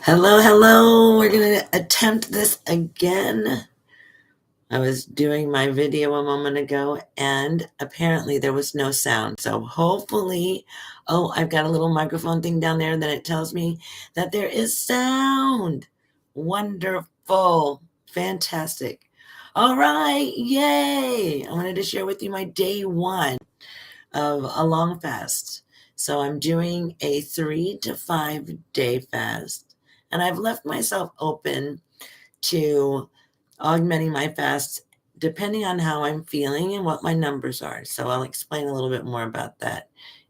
Hello, hello. We're going to attempt this again. I was doing my video a moment ago and apparently there was no sound. So hopefully, I've got a little microphone thing down there that it tells me that there is sound. Wonderful. Fantastic. All right. Yay. I wanted to share with you my day one of a long fast. So I'm doing a 3 to 5 day fast. And I've left myself open to augmenting my fast depending on how I'm feeling and what my numbers are. So I'll explain a little bit more about that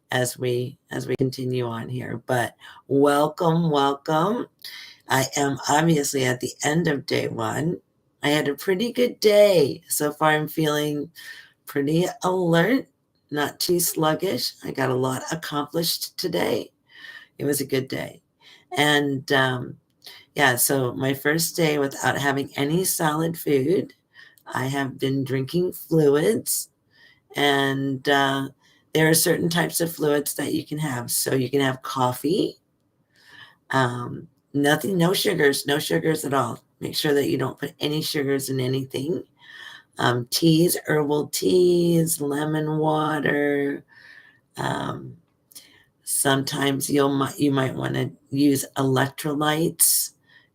as we continue on here. But welcome, welcome. I am obviously at the end of day one. I had a pretty good day. So far I'm feeling pretty alert, not too sluggish. I got a lot accomplished today. It was a good day. And yeah, so my first day without having any solid food. I have been drinking fluids, and there are certain types of fluids that you can have. So you can have coffee, nothing, no sugars at all. Make sure that you don't put any sugars in anything. Teas, herbal teas, lemon water. Um, Sometimes you might want to use electrolytes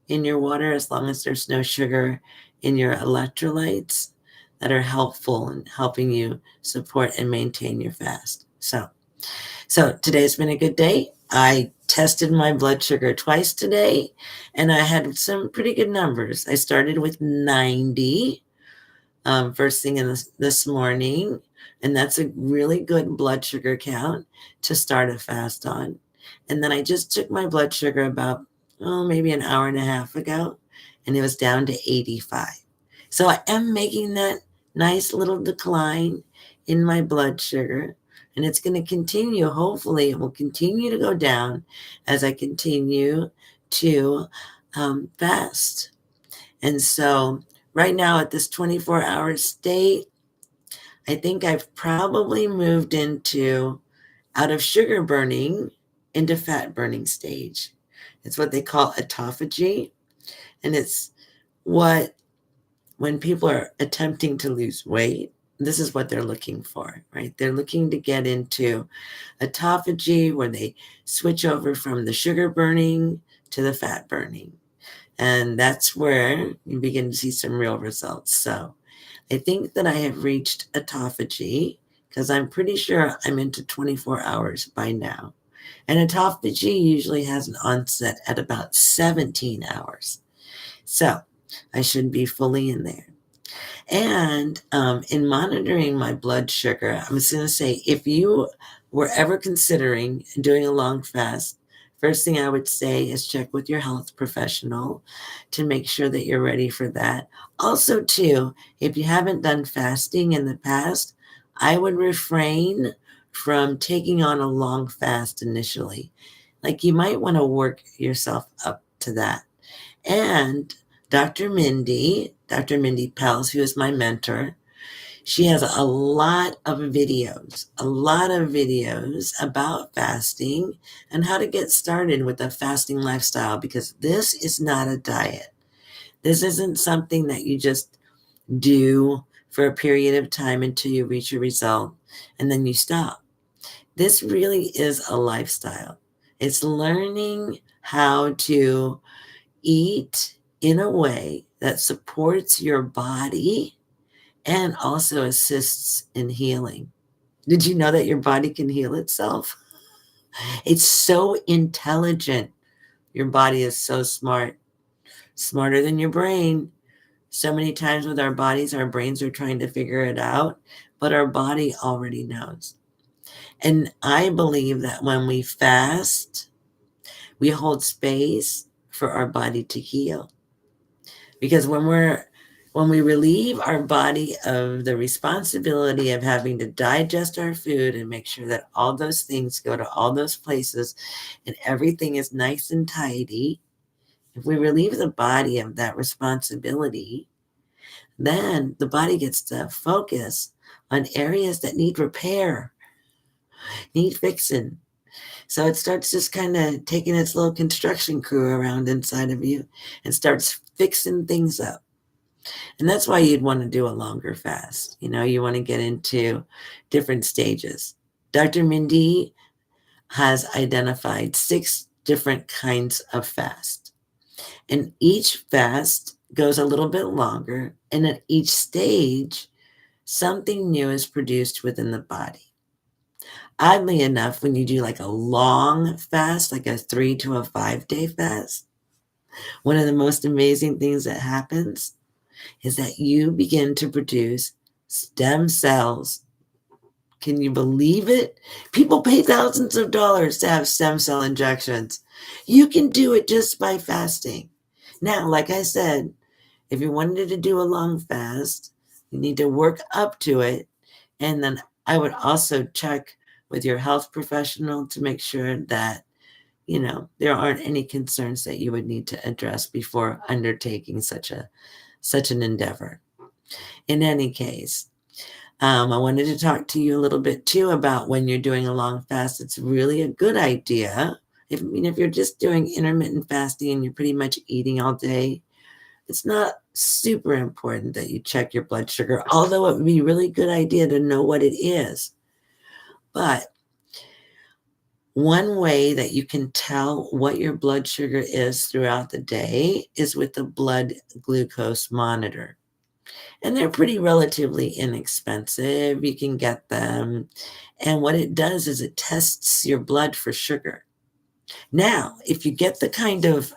in your water as long as there's no sugar in your electrolytes that are helpful in helping you support and maintain your fast. So today's been a good day. I tested my blood sugar twice today and I had some pretty good numbers. I started with 90 first thing this morning, and that's a really good blood sugar count to start a fast on. And then I just took my blood sugar about maybe an hour and a half ago, and it was down to 85. So I am making that nice little decline in my blood sugar, and it's going to continue. Hopefully, it will continue to go down as I continue to fast. And so right now at this 24-hour state, I think I've probably moved out of sugar burning into fat burning stage. It's what they call autophagy. And it's when people are attempting to lose weight, this is what they're looking for, right? They're looking to get into autophagy where they switch over from the sugar burning to the fat burning. And that's where you begin to see some real results. So I think that I have reached autophagy because I'm pretty sure I'm into 24 hours by now. And autophagy usually has an onset at about 17 hours. So I should be fully in there. And in monitoring my blood sugar, I'm just going to say if you were ever considering doing a long fast, first thing I would say is check with your health professional to make sure that you're ready for that. Also, too, if you haven't done fasting in the past, I would refrain from taking on a long fast initially. Like you might want to work yourself up to that. And Dr. Mindy Pelz, who is my mentor, she has a lot of videos about fasting and how to get started with a fasting lifestyle because this is not a diet. This isn't something that you just do for a period of time until you reach a result and then you stop. This really is a lifestyle. It's learning how to eat in a way that supports your body and also assists in healing. Did you know that your body can heal itself? It's so intelligent. Your body is so smart, smarter than your brain. So many times with our bodies, our brains are trying to figure it out, but our body already knows. And I believe that when we fast, we hold space for our body to heal. Because when we relieve our body of the responsibility of having to digest our food and make sure that all those things go to all those places and everything is nice and tidy, if we relieve the body of that responsibility, then the body gets to focus on areas that need repair, need fixing. So it starts just kind of taking its little construction crew around inside of you and starts fixing things up. And that's why you'd want to do a longer fast. You want to get into different stages. Dr. Mindy has identified 6 different kinds of fast. And each fast goes a little bit longer. And at each stage, something new is produced within the body. Oddly enough, when you do like a long fast, like a 3 to a 5-day fast, one of the most amazing things that happens is that you begin to produce stem cells. Can you believe it? People pay thousands of dollars to have stem cell injections. You can do it just by fasting. Now, like I said, if you wanted to do a long fast, you need to work up to it. And then I would also check with your health professional to make sure that, there aren't any concerns that you would need to address before undertaking such an endeavor. In any case, I wanted to talk to you a little bit too about when you're doing a long fast. It's really a good idea. If you're just doing intermittent fasting and you're pretty much eating all day, it's not super important that you check your blood sugar, although it would be a really good idea to know what it is. But one way that you can tell what your blood sugar is throughout the day is with the blood glucose monitor. And they're pretty relatively inexpensive. You can get them. And what it does is it tests your blood for sugar. Now, if you get the kind of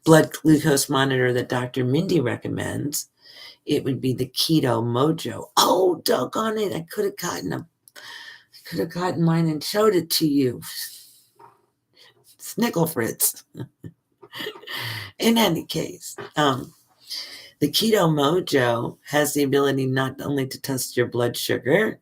blood glucose monitor that Dr. Mindy recommends, it would be the Keto Mojo. Oh, doggone it. I could have gotten mine and showed it to you. Snickle Fritz. In any case, the Keto Mojo has the ability not only to test your blood sugar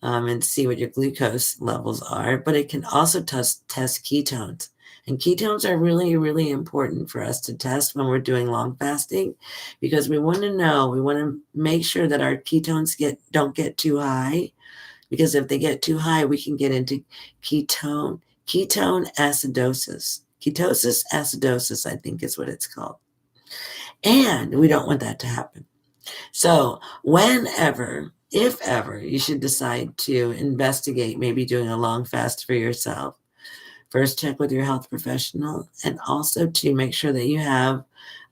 and see what your glucose levels are, but it can also test ketones. And ketones are really, really important for us to test when we're doing long fasting, because we want to make sure that our ketones don't get too high, because if they get too high, we can get into ketone acidosis. Ketosis acidosis, I think is what it's called. And we don't want that to happen. So whenever, if ever, you should decide to investigate maybe doing a long fast for yourself, first check with your health professional, and also to make sure that you have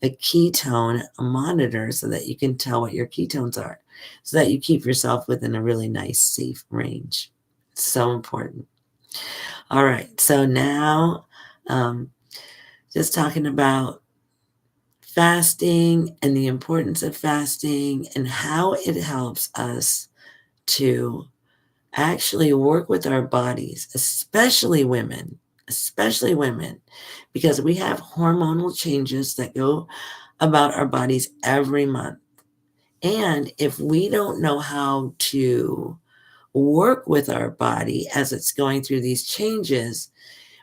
a ketone monitor so that you can tell what your ketones are, so that you keep yourself within a really nice, safe range. It's so important. All right. So now, just talking about fasting and the importance of fasting and how it helps us to actually work with our bodies, especially women, because we have hormonal changes that go about our bodies every month. And if we don't know how to work with our body as it's going through these changes,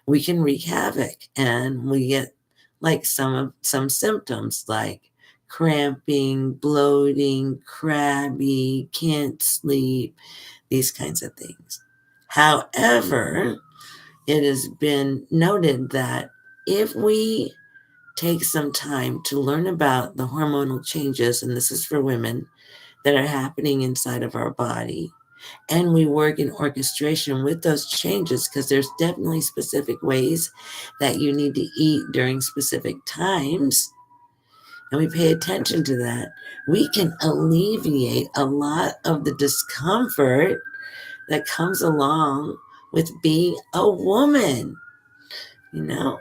we can wreak havoc, and we get like some symptoms like cramping, bloating, crabby, can't sleep, these kinds of things. However, it has been noted that if we take some time to learn about the hormonal changes, and this is for women, that are happening inside of our body, and we work in orchestration with those changes, because there's definitely specific ways that you need to eat during specific times, and we pay attention to that, we can alleviate a lot of the discomfort that comes along with being a woman, you know?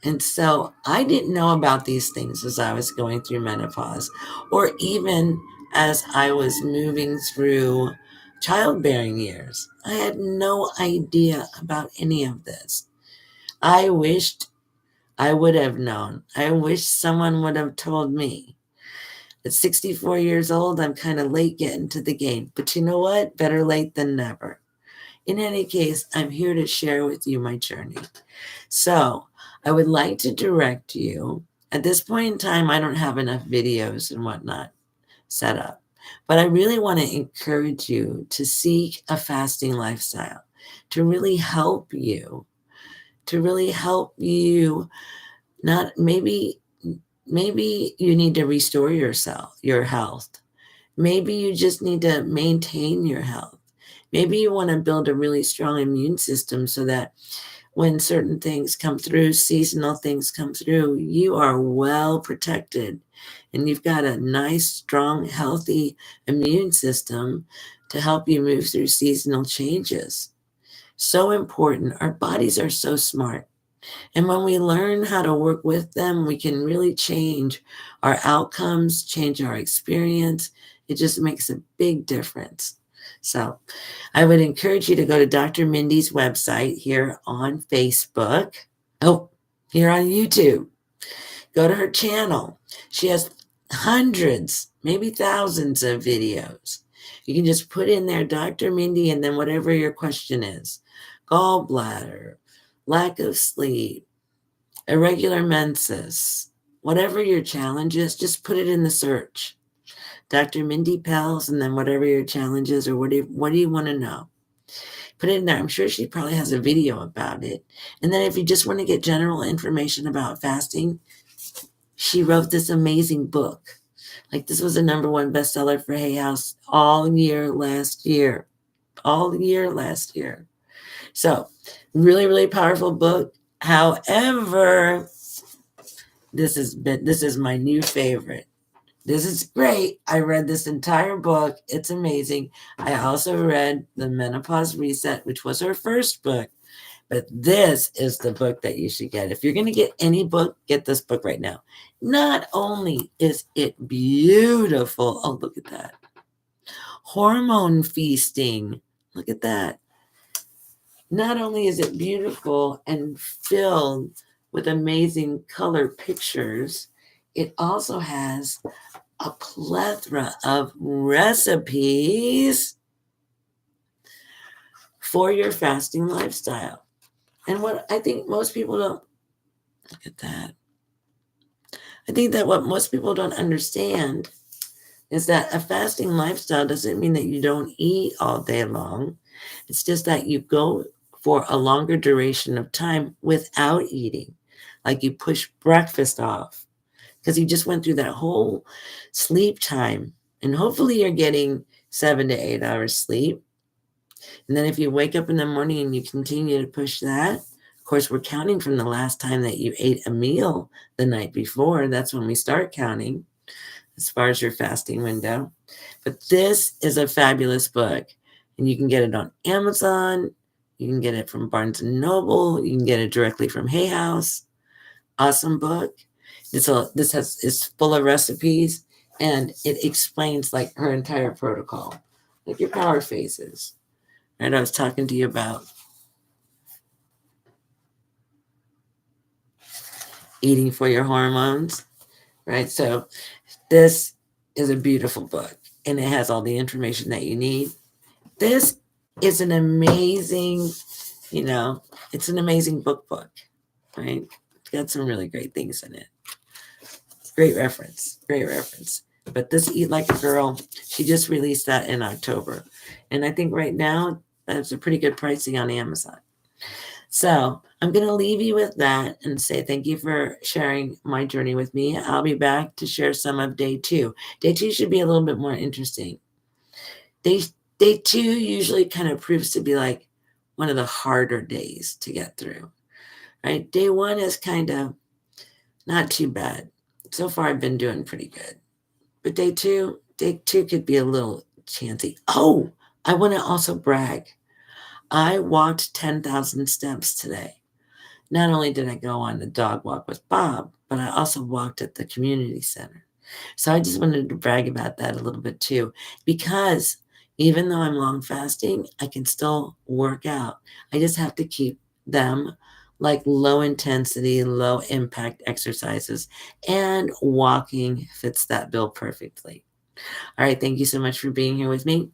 And so I didn't know about these things as I was going through menopause, or even as I was moving through childbearing years. I had no idea about any of this. I wished I would have known. I wish someone would have told me. At 64 years old, I'm kind of late getting to the game. But you know what? Better late than never. In any case, I'm here to share with you my journey. So I would like to direct you. At this point in time, I don't have enough videos and whatnot set up, but I really want to encourage you to seek a fasting lifestyle to really help you to really help you. Not maybe you need to restore your health. Maybe you just need to maintain your health. Maybe you want to build a really strong immune system so that when certain things come through, seasonal things come through, you are well protected and you've got a nice, strong, healthy immune system to help you move through seasonal changes. So important. Our bodies are so smart. And when we learn how to work with them, we can really change our outcomes, change our experience. It just makes a big difference. So I would encourage you to go to Dr. Mindy's website here on Facebook. Oh, here on YouTube. Go to her channel. She has hundreds, maybe thousands of videos. You can just put in there Dr. Mindy and then whatever your question is. Gallbladder, lack of sleep, irregular menses, whatever your challenge is, just put it in the search. Dr. Mindy Pelz, and then whatever your challenge is, or what do you want to know? Put it in there. I'm sure she probably has a video about it. And then if you just want to get general information about fasting, she wrote this amazing book. Like this was a #1 bestseller for Hay House all year last year. All year last year. So really, really powerful book. However, this is my new favorite. This is great. I read this entire book. It's amazing. I also read The Menopause Reset, which was her first book. But this is the book that you should get. If you're going to get any book, get this book right now. Not only is it beautiful. Oh, look at that. Hormone feasting. Look at that. Not only is it beautiful and filled with amazing color pictures, it also has a plethora of recipes for your fasting lifestyle. And what I think most people don't look at that. I think that what most people don't understand is that a fasting lifestyle doesn't mean that you don't eat all day long. It's just that you go for a longer duration of time without eating. Like you push breakfast off because you just went through that whole sleep time. And hopefully you're getting 7 to 8 hours sleep. And then if you wake up in the morning and you continue to push that, of course, we're counting from the last time that you ate a meal the night before. That's when we start counting as far as your fasting window. But this is a fabulous book. And you can get it on Amazon. You can get it from Barnes & Noble. You can get it directly from Hay House. Awesome book. It's full of recipes. And it explains like her entire protocol. Like your power phases. Right? I was talking to you about eating for your hormones. Right? So this is a beautiful book. And it has all the information that you need. This is an amazing, it's an amazing book, right? It's got some really great things in it. Great reference. But this Eat Like a Girl, she just released that in October. And I think right now, that's a pretty good pricing on Amazon. So I'm going to leave you with that and say thank you for sharing my journey with me. I'll be back to share some of day 2. Day 2 should be a little bit more interesting. Day 2 usually kind of proves to be like one of the harder days to get through, right? Day 1 is kind of not too bad. So far, I've been doing pretty good. But day two could be a little chancy. Oh, I want to also brag. I walked 10,000 steps today. Not only did I go on the dog walk with Bob, but I also walked at the community center. So I just wanted to brag about that a little bit too, because even though I'm long fasting, I can still work out. I just have to keep them like low intensity, low impact exercises, and walking fits that bill perfectly. All right. Thank you so much for being here with me.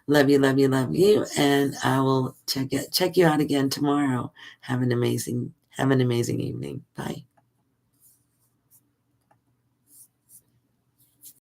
Love you, love you, love you. And I will check you out again tomorrow. Have an amazing evening. Bye.